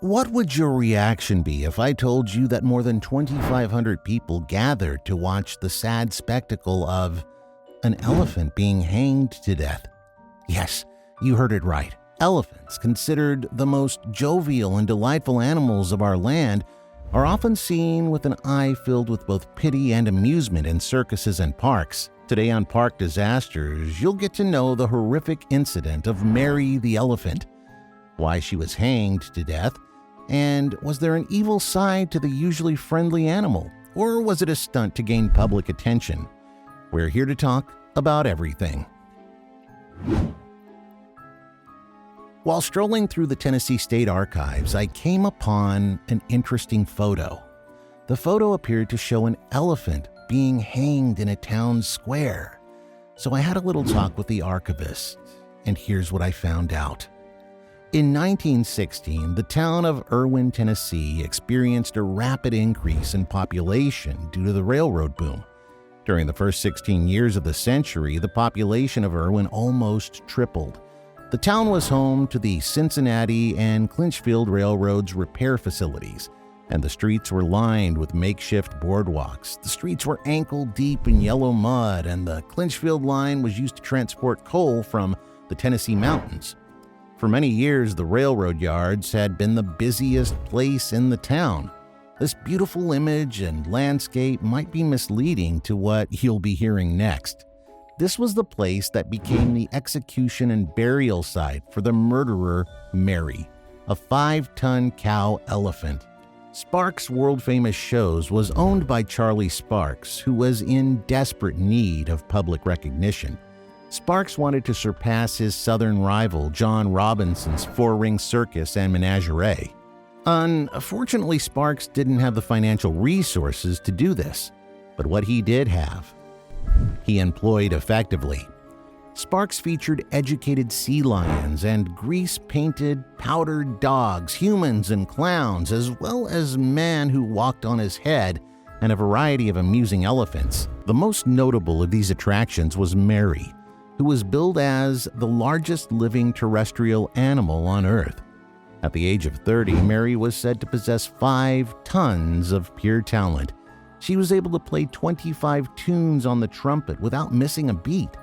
What would your reaction be if I told you that more than 2,500 people gathered to watch the sad spectacle of an elephant being hanged to death? Yes, you heard it right. Elephants, considered the most jovial and delightful animals of our land, are often seen with an eye filled with both pity and amusement in circuses and parks. Today on Park Disasters, you'll get to know the horrific incident of Mary the elephant, why she was hanged to death, and was there an evil side to the usually friendly animal, or was it a stunt to gain public attention? We're here to talk about everything. While strolling through the Tennessee State Archives, I came upon an interesting photo. The photo appeared to show an elephant being hanged in a town square. So I had a little talk with the archivist, and here's what I found out. In 1916, the town of Erwin, Tennessee experienced a rapid increase in population due to the railroad boom. During the first 16 years of the century, the population of Erwin almost tripled. The town was home to the Cincinnati and Clinchfield Railroad's repair facilities, and the streets were lined with makeshift boardwalks. The streets were ankle-deep in yellow mud, and the Clinchfield line was used to transport coal from the Tennessee mountains. For many years, the railroad yards had been the busiest place in the town. This beautiful image and landscape might be misleading to what you'll be hearing next. This was the place that became the execution and burial site for the murderer Mary, a 5-ton cow elephant. Sparks' world-famous shows was owned by Charlie Sparks, who was in desperate need of public recognition. Sparks wanted to surpass his southern rival John Robinson's 4-ring circus and menagerie. Unfortunately, Sparks didn't have the financial resources to do this, but what he did have, he employed effectively. Sparks featured educated sea lions and grease-painted, powdered dogs, humans and clowns, as well as men who walked on his head and a variety of amusing elephants. The most notable of these attractions was Mary, who was billed as the largest living terrestrial animal on Earth. At the age of 30, Mary was said to possess 5 tons of pure talent. She was able to play 25 tunes on the trumpet without missing a beat,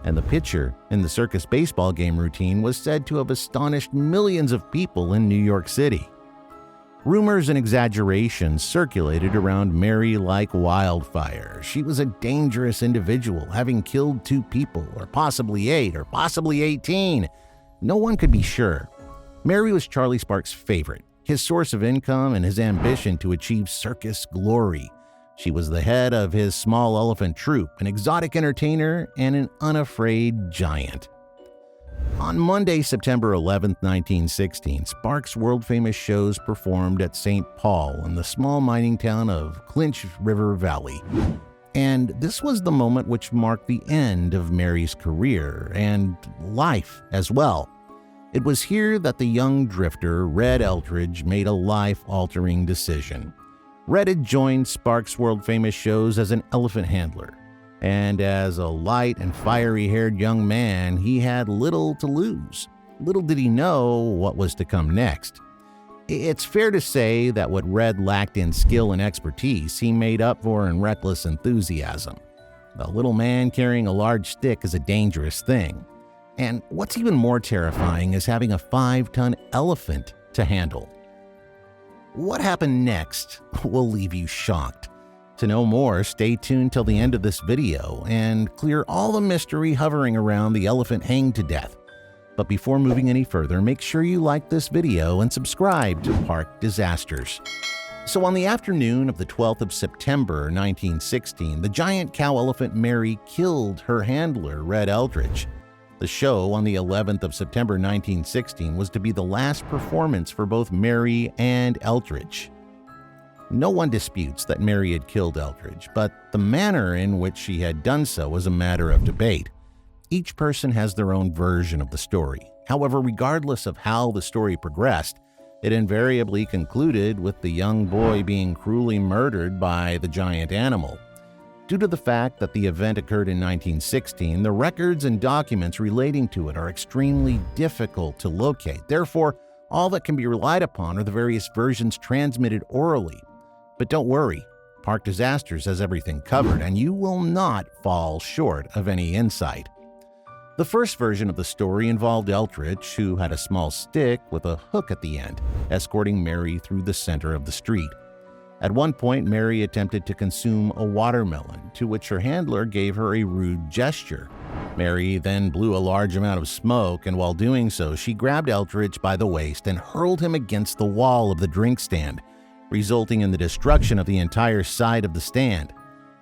and the pitcher in the circus baseball game routine was said to have astonished millions of people in New York City. Rumors and exaggerations circulated around Mary like wildfire. She was a dangerous individual, having killed 2 people, or possibly 8, or possibly 18. No one could be sure. Mary was Charlie Sparks' favorite, his source of income, and his ambition to achieve circus glory. She was the head of his small elephant troupe, an exotic entertainer, and an unafraid giant. On Monday, September 11, 1916, Sparks' world-famous shows performed at St. Paul in the small mining town of Clinch River Valley. And this was the moment which marked the end of Mary's career and life as well. It was here that the young drifter, Red Eldridge, made a life-altering decision. Red had joined Sparks' world-famous shows as an elephant handler, and as a light and fiery-haired young man, he had little to lose. Little did he know what was to come next. It's fair to say that what Red lacked in skill and expertise, he made up for in reckless enthusiasm. The little man carrying a large stick is a dangerous thing. And what's even more terrifying is having a 5-ton elephant to handle. What happened next will leave you shocked. To know more, stay tuned till the end of this video and clear all the mystery hovering around the elephant hanged to death. But before moving any further, make sure you like this video and subscribe to Park Disasters. So on the afternoon of the 12th of September 1916, the giant cow elephant Mary killed her handler, Red Eldridge. The show on the 11th of September 1916 was to be the last performance for both Mary and Eldridge. No one disputes that Mary had killed Eldridge, but the manner in which she had done so was a matter of debate. Each person has their own version of the story. However, regardless of how the story progressed, it invariably concluded with the young boy being cruelly murdered by the giant animal. Due to the fact that the event occurred in 1916, the records and documents relating to it are extremely difficult to locate. Therefore, All that can be relied upon are the various versions transmitted orally. But don't worry, Park Disasters has everything covered, and you will not fall short of any insight. The first version of the story involved Eldridge, who had a small stick with a hook at the end, escorting Mary through the center of the street. At one point, Mary attempted to consume a watermelon, to which her handler gave her a rude gesture. Mary then blew a large amount of smoke, and while doing so, she grabbed Eldridge by the waist and hurled him against the wall of the drink stand, resulting in the destruction of the entire side of the stand.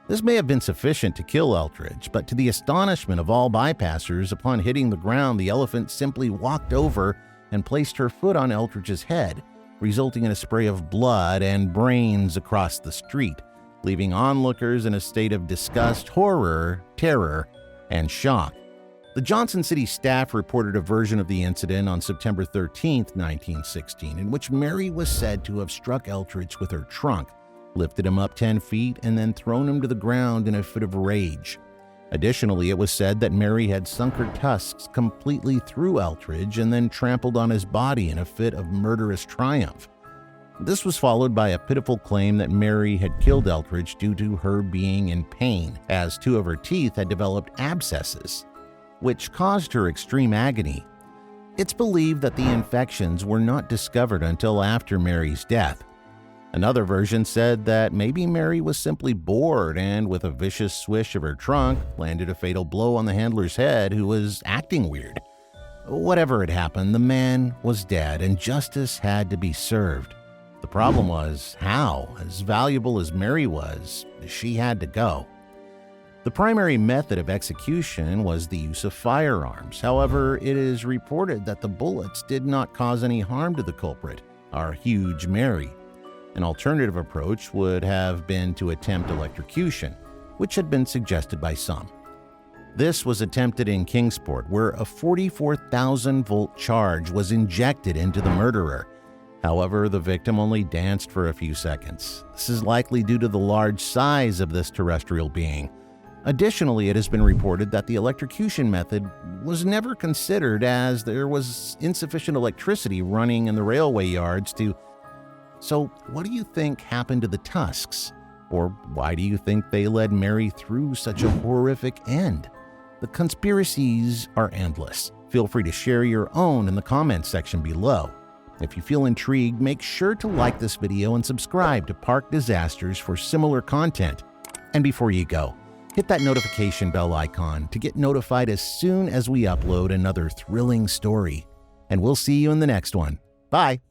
This may have been sufficient to kill Eldridge, but to the astonishment of all bypassers, upon hitting the ground, the elephant simply walked over and placed her foot on Eldridge's head, resulting in a spray of blood and brains across the street, leaving onlookers in a state of disgust, horror, terror, and shock. The Johnson City staff reported a version of the incident on September 13, 1916, in which Mary was said to have struck Eldridge with her trunk, lifted him up 10 feet, and then thrown him to the ground in a fit of rage. Additionally, it was said that Mary had sunk her tusks completely through Eldridge and then trampled on his body in a fit of murderous triumph. This was followed by a pitiful claim that Mary had killed Eldridge due to her being in pain, as 2 of her teeth had developed abscesses, which caused her extreme agony. It's believed that the infections were not discovered until after Mary's death. Another version said that maybe Mary was simply bored and, with a vicious swish of her trunk, landed a fatal blow on the handler's head, who was acting weird. Whatever had happened, the man was dead and justice had to be served. The problem was how, as valuable as Mary was, she had to go. The primary method of execution was the use of firearms. However, it is reported that the bullets did not cause any harm to the culprit, our huge Mary. An alternative approach would have been to attempt electrocution, which had been suggested by some. This was attempted in Kingsport, where a 44,000-volt charge was injected into the murderer. However, the victim only danced for a few seconds. This is likely due to the large size of this terrestrial being. Additionally, it has been reported that the electrocution method was never considered, as there was insufficient electricity running in the railway yards to... So, what do you think happened to the tusks? Or why do you think they led Mary through such a horrific end? The conspiracies are endless. Feel free to share your own in the comments section below. If you feel intrigued, make sure to like this video and subscribe to Park Disasters for similar content. And before you go, hit that notification bell icon to get notified as soon as we upload another thrilling story. And we'll see you in the next one. Bye!